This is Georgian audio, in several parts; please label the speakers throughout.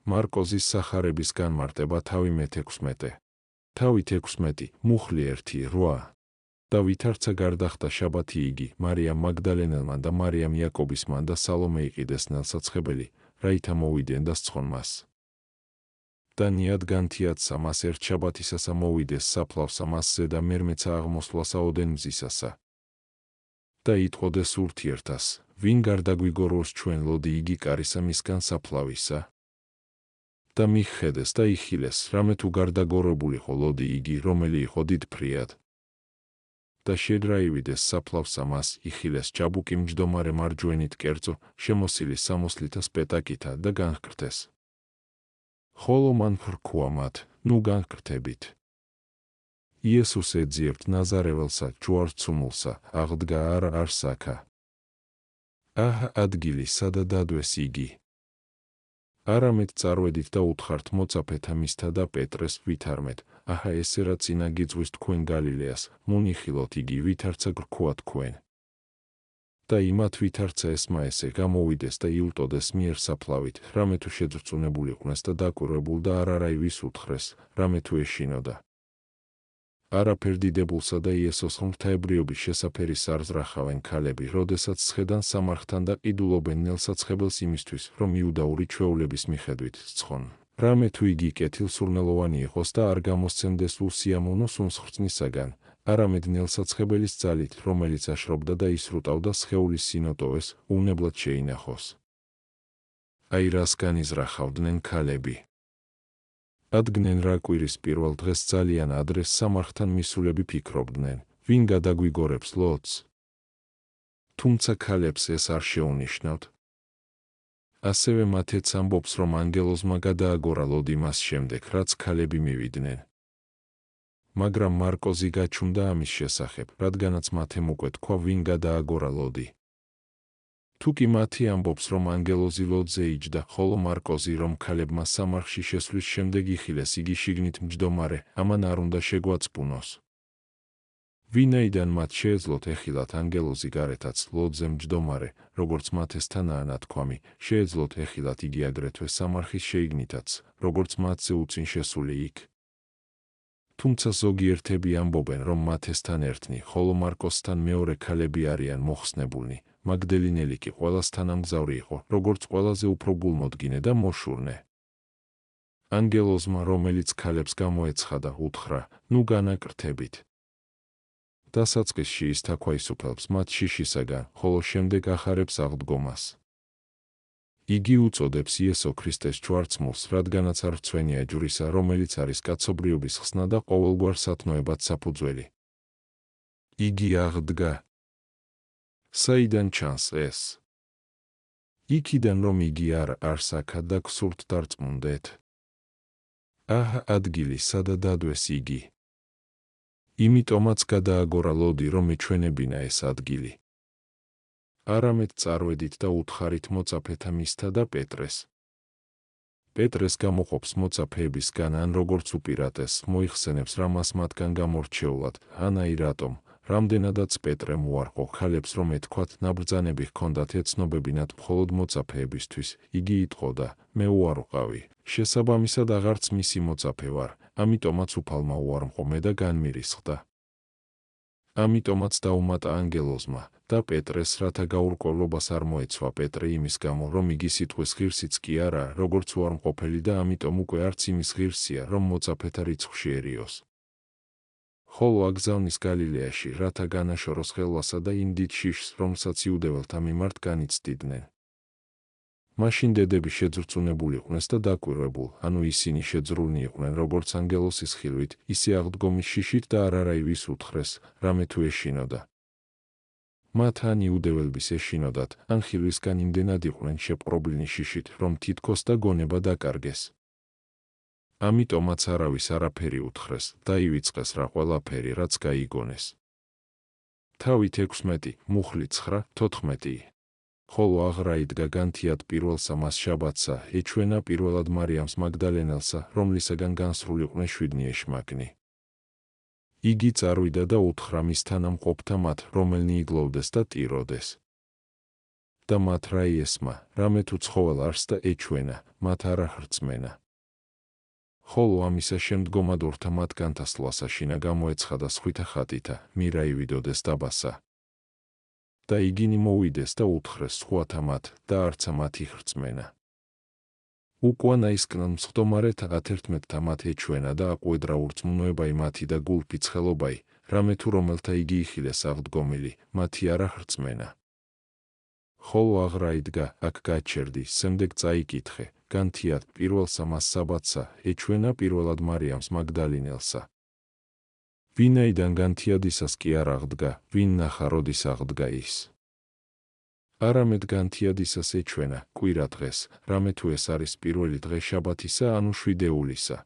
Speaker 1: მარკოზის სახარების განმარტება თავი მე-16. თავით 16, მუხლი 1:8. და ვითარცა გარდახტა შაბათი იგი, მარიამ მაგდალენელმა და მარიამ იაკობისმა და სალომე იყიდეს ნელსაცხებელი, რაითა მოვიდნენ და სცხონ მას. და ნიად განთიადსა მას ერთ შაბათისასა მოვიდეს საფლავსა მასზე და მერმეცა აღმოსვლასა ოდენ მზისასა. და იტყოდეს ურთიერთას, ვინ გარდაგვიგოროს ჩვენ ლოდი იგი კარისა მისგან საფლავისა. და მიჰხედეს და იხილეს, რამე თუ გარდაგორებულიყო ლოდი იგი, რომელი იყო დიდფრიად. და შედრაივიდეს საფლავსა მას, იხილეს ჭაბუკი მჯდომარე მარჯვენით კერძო, შემოსილი სამოსლითა სპეტაკითა და განჰკრთეს. ხოლო მან ჰრქვა მათ, ნუ განჰკრთებით. იესოს ეძიებთ ნაზარეველსა, ჯვარცუმულსა, აღდგა არა არსაკა. აჰა ადგილი, სადა დადვეს იგი. არამედ წარვედით და უთხრათ მოწაფეთა მისთა და პეტრეს, ვითარმეთ, აჰა ესე რა წინა გიწვის თქვენ გალილეას, მონიხილოთ იგი, ვითარცა გრქვა თქვენ. და იმათ ვითარცა ესმა ესე გამოვიდეს და იუტოდეს მიერ საფლავით, რამე თუ შეძრწუნებულიყვნენ და დაკვირვებულ და არარავი ვის უთხრეს, რამე თუ ეშინოდა. არაფერ დიდებულსა და იესოს ღვთაებრიობის შესაფერი სარზრახავენ ქალები, როდესაც სხედან სამარხთან და ყიდულობენ ნელსაცხებელს იმისთვის, რომ იუდაური ჩვეულების მიხედვით სცხონ. რამე თუ იგი კეთილსურნელოვანი იყოს და არ გამოსცემდეს უსიამოვნოს უმსხვრწნისაგან, არამედ ნელსაცხებელის ძალით, რომელიც აშრობდა და ისრუტავდა სხეულის სინოტოვეს, უვნებლად შეინახოს. აი რას განიზრახავდნენ ქალები. ადგნენ რა კვირის პირველ დღეს ძალიან ადრე სამარხთან მისულები ფიქრობდნენ, ვინ გადაგვიგორებს ლოდს. თუმცა ქალებს ეს არ შეუნიშნავთ. ასევე მათეც ამბობს, რომ ანგელოზმა გადააგორა ლოდი მას შემდეგ, რაც ქალები მივიდნენ. მაგრამ მარკოზი გაჩუმდა ამის შესახებ, რადგანაც მათემ უკვე თქვა, ვინ გადააგორა ლოდი. თუკი მათი ამბობს, რომ ანგელოზი ლოდზე იჯდა, ხოლო მარკოზი, რომ ქალებმა სამარხში შესვლის შემდეგ იხილეს იგი შიგნით მჯდომარე, ამან არ უნდა შეგვაწბუნოს. ვინაიდან მათ შეეძლოთ ეხილათ ანგელოზი გარეთაც ლოდზე მჯდომარე, როგორც მათესთანაა ნათქვამი, შეეძლოთ ეხილათ იგი აგრეთვე სამარხის შეიგნითაც, როგორც მათზე უწინ შესული იქ. თუმცა ზოგიერთები ამბობენ, რომ მათესთან ერთნი, ხოლო მარკოსთან მეორე ქალები არიან მოხსნებულნი, მაგდელინელი კი ყველას თანამგზავრი იყო, როგორც ყველაზე უფრო გულმოდგინე და მოშურნე. ანგელოზმა, რომელიც ქალებს გამოეცხადა, უთხრა, ნუ განაკრთებით. დასაწყისში ის თაქვაისუფლებს მათ შიშისაგან, ხოლო შემდეგ ახარებს აღდგომას. იგი უწოდებს იესო ქრისტეს ჯვარცმულს, რადგანაც არ რცვენია ჯვრისა, რომელიც არის კაცობრიობის ხსნა და ყოველგვარ სათნოებად საფუძველი. იგი აღდგა. საიდან ჩანს ეს? იქიდან რომ იგი არ არსაკა და გსურთ დარწმუნდეთ. აჰა ადგილი, სადა დადვეს იგი. იმიტომაც გადააგორა ლოდი, რომ ეჩვენებინა ეს ადგილი. არამედ წარვედით და უთხარით მოწაფეთა მისთა და პეტრეს. პეტრეს გამოყოფს მოწაფეებისგან ან როგორც უპირატესს, მოიხსენებს რამას მათგან გამორჩეულად, ან აი რატომ, რამდენადაც პეტრემ უარყო ქალებს, რომ ეთქვათ ნაბრძანები ჰქონდათ ეცნობებინათ მხოლოდ მოწაფეებისთვის, იგი იტყოდა, მე უარყავი, შესაბამისად აღარც მისი მოწაფე ვარ, ამიტომაც უფალმა უარმყო მე და განმირისხდა. ამიტომაც დაუმატა ანგელოზმა და პეტრეს, რათა გაურკვევლობას არ მოეცვა პეტრე იმის გამო, რომ იგი სიტყვის ღირსიც კი არა, როგორც უარმყოფელი და ამიტომ უკვე არც იმის ღირსია, რომ მოწაფეთა რიცხვშიერიოს. ხოლო აგზავნის გალილეაში, რათა განაშოროს ხელვასა და იმ დიდ შიშს, რომელსაც იუდეველთა მიმართ განიცდიდნენ. მაშინ დედები შეძრწუნებულიყვნენ და დაკვირვებულ, ანუ ისინი შეძრულნი იყვნენ როგორც ანგელოზის ხილვით, ისე აღდგომის შიშით და არარავი ვის უთხრეს, რამე თუ ეშინოდა. მათ ან იუდეველების ეშინოდათ, ან ხილვისგან იმდენად იყვნენ შეპყრობილნი შიშით, რომ თითქოს და გონება დაკარგეს. ამიტომაც არავის არაფერი უთხრეს, დაივიწყეს რა ყველაფერი, რაც გაიგონეს. თავით 16, მუხლი 9-14. ხოლო აღრა იდგა განთიად პირველსა მას შაბათსა, ეჩვენა პირველად მარიამს მაგდალენელსა, რომლისაგან განსრულიყვნენ 7 ეშმაკნი. იგი წარვიდა და უთხრა მის თანამყოფთა მათ, რომელნი იგლოვდეს და ტიროდეს. და მათ რა იესმა, რამე თუ ცხოველ არს და ეჩვენა, მათ არ ახრწმენა. ხოლო ამისა შემდგომად ორთა მათგანთა სლასაშინა გამოეცხადა სხვითა ხატითა, მირა ივიდოდეს დაბასა. და იგინი მოვიდეს და უთხრეს სხვათა მათ და არცა მათ იხრწმენა. უკუანა ისკნან მსხდომარეთა 11-თა მათ ეჩვენა და აყვედრა ურწმუნოებაი მათი და გულფი ცხელობაი, რამე თუ რომელთა იგი იხილეს აღდგომილი, მათი არ ახრწმენა. ხოლო აღრა იდგა, აქ გაჩერდი, შემდეგ წაიკითხე, განთიად პირველსა მას საბათსა, ეჩვენა პირველად მარიამს მაგდალინელსა. ვინაიდან განთიადისას კი არ აღდგა, ვინ ნახა როდის აღდგა ის. არამედ განთიადისას ეჩვენა, კვირა დღეს, რამე თუ ეს არის პირველი დღე შაბათისა ანუ შვიდეულისა.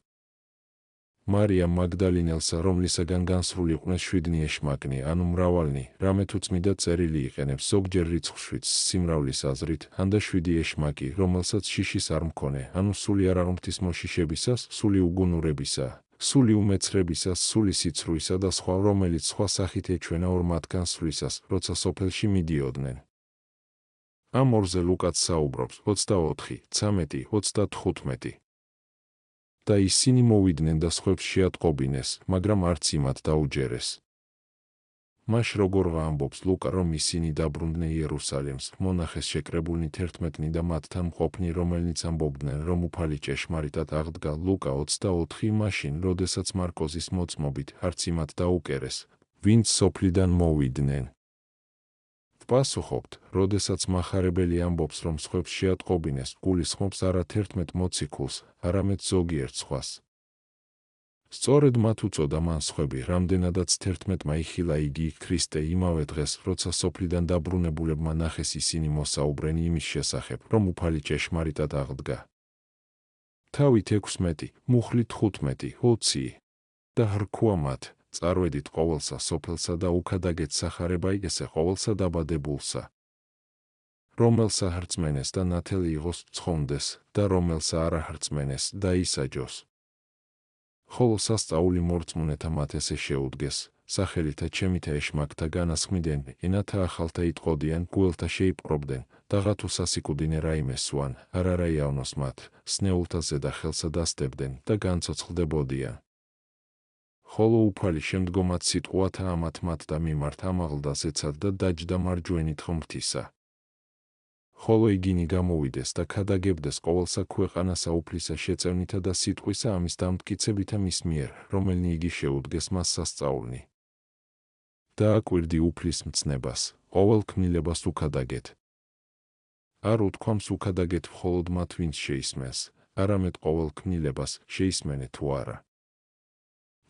Speaker 1: მარიამ მაგდალინელსა, რომლისაგან განსრულიყვნენ 7 ეშმაკნი ანუ მრავალნი, რამე თუ წმიდა წერილი იყენებს ზოგჯერ რიცხვშიც სიმრავლის აზრით, ანდა 7 ეშმაკი, რომელსაც შიშის არ მქონე, ანუ სული არ აღმთის მოშიშებისას, სული უგუნურებისა, სული უმეცრებისას, სული სიცრუისა და სხვა, რომელიც სხვა სახით ეჩვენა ორ მათგანს სვლისას, როცა სოფელში მიდიოდნენ. ამ ორზე ლუკაც საუბრობს 24, 13, 35. და ისინი მოვიდნენ და სხვებს შეატყობინეს, მაგრამ არც იმათ დაუჯერეს. მაშ როგორღა ამბობს ლუკა, რომ ისინი დაბრუნდნენ იერუსალიმს, მონახეს შეკრებულნი 11 და მათთან მყოფნი, რომელნიც ამბობდნენ, რომ უფალი ჭეშმარიტად აღდგა. ლუკა 24. მაშინ, როდესაც მარკოზის მოწმობით, არც იმათ დაუკერეს, ვინც სოფლიდან მოვიდნენ. ვპასუხობთ, როდესაც მახარებელი ამბობს, რომ სხვებს შეატყობინეს, გულისხმობს არა 11 მოციქულს, არამედ ზოგიერთ სხვას. სწორედ მათ უწოდა მან სხვები, რამდენადაც 11-მა იხილა იგი ქრისტე იმავე დღეს, როცა სოფლიდან დაბრუნებულებმა ნახეს ისინი მოსაუბრენ იმის შესახებ, რომ უფალი ჭეშმარიტად აღდგა. თავით 16, მუხლით 15, 20 და hrქვა მათ. წარვედით ყოველსა სოფელსა და უქადაგეთ სახარება ესე ყოველსა დაბადებულსა. რომელსა hrწმენეს და ნათელი იღოს ცხონდეს და რომელსა არ აhrწმენეს და ისაჯოს. ხოლო სასწაული მორწმუნეთა მათ ესე შეუდგეს, სახელითა ჩემითა ეშმაკთა განასხმიდან, ენათა ახალთა იტყოდიან, გუელთა შეიპყრობდნენ, დაღათუ სასიკუდინე რაიმე სვან, არ არა იავნოს მათ, სნეულთა ზედა ხელსა დასდებდნენ და განცოცხლდებოდიან. ხოლო უფალი შემდგომად სიტყვათა ამათ მათ და მიმართ ამაღლდა ზეცად და დაჯდა მარჯვენით ღმრთისა. ხოლო იგინი გამოვიდეს და ქადაგებდეს ყოველსა ქვეყანასა უფლისა შეწევნითა და სიტყვისა ამის დამტკიცებითა მის მიერ, რომელნი იგი შეუდგეს მას სასწაულნი. და აკვირდი უფლის მცნებას, ყოველ ქმნილებას უქადაგეთ. არ უთქვამს უქადაგეთ მხოლოდ მათ ვინც შეისმენს, არამედ ყოველ ქმნილებას შეისმენეთ თუ არა.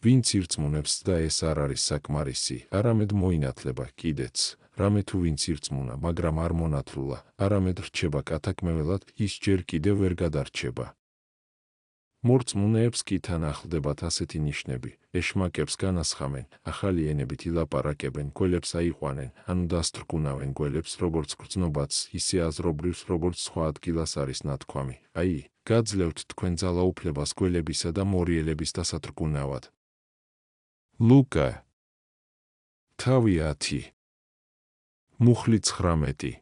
Speaker 1: ვინც ირწმუნებს და ეს არ არის საკმარისი, არამედ მოინათლება კიდეც, რამე თუ ვინც ირწმუნა, მაგრამ არ მონათლულა, არამედ რჩება კათაკმეველად, ის ჯერ კიდევ ვერ გადარჩება. მორწმუნეებს კი თან ახლდებათ ასეთი ნიშნები, ეშმაკებს განასხამენ, ახალი ენებით ილაპარაკებენ, გველებს აიყვანენ, ანუ დასტრგუნავენ გველებს, როგორც გრძნობაც, ისე აზრობრივს, როგორც სხვა ადგილას არის ნათქვამი, აი, გაძლევთ თქვენ ძალაუფლებას გველებისა და მორიელების დასატრგუნავად. ლუკა თავი 10 მუხლი 19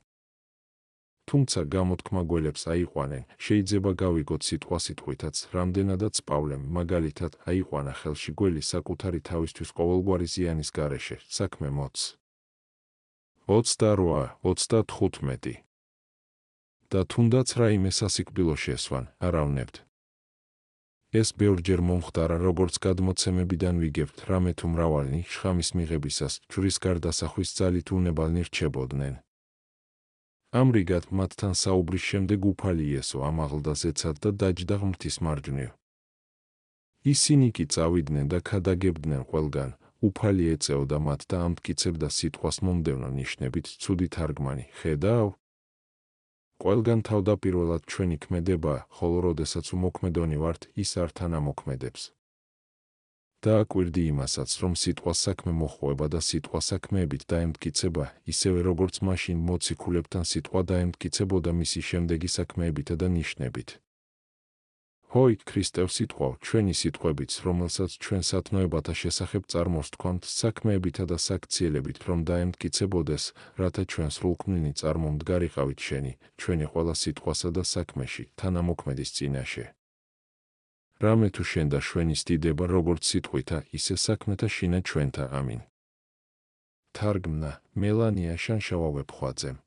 Speaker 1: თუმცა გამოთქმა გველებს აიყვანენ, შეიძლება გავიგოთ სიტყვასიტყვითაც, რამდენადაც პავლემ მაგალითად აიყვანა ხელში გველი საკუთარი თავისთვის ყოველგვარი ზიანის გარეშე, საქმე მოც. 28, 35 და თუნდაც რაიმე სასიკვდილო შესვან, არავნებთ. ეს ბევრჯერ მომხდარა, როგორც გადმოცემებიდან ვიგებთ, რამე თუ მრავალნი შხამის მიღებისას ჯვრის გარდასახვის ძალით უნებალნი რჩებოდნენ. ამრიგად მათთან საუბრის შემდეგ უფალი იესო ამაღლდა ზეცად და დაჯდა ღმრთის მარჯვნივ. ისინი კი წავიდნენ და ქადაგებდნენ ყველგან, უფალი ეწეოდა მათ და ამტკიცებდა სიტყვას მომდევნო ნიშნებით ცუდი თარგმანი, ხედავ? ყველგან თავდაპირველად ჩვენი ქმედება, ხოლო როდესაც უმოქმედონი ვართ, ის არ თანამოქმედებს. და აკვირდი იმასაც, რომ სიტყვას საქმე მოხვება და სიტყვა საქმეებით დაემტკიცება, ისევე როგორც მაშინ მოციქულებთან სიტყვა დაემტკიცებოდა მისი შემდეგი საქმეებითა და ნიშნებით. ჰოი, ქრისტევ სიტყვავ, ჩვენი სიტყვებიც, რომელსაც ჩვენ სათნოებათა შესახებ წარმოსთქვამთ, საქმეებითა და საქციელებით, რომ დაემტკიცებოდეს, რათა ჩვენ სრულქმნილი წარმომდგარიყავით შენი, ჩვენი ყველა სიტყვასა და საქმეში, თანამოქმედის წინაშე. რამე თუ შენ და შვენის დიდება როგორც სიტყვითა, ისე საქმეთა შინა ჩვენთა ამინ. თარგმნა მელანია შანშავა ვებხვაძემ.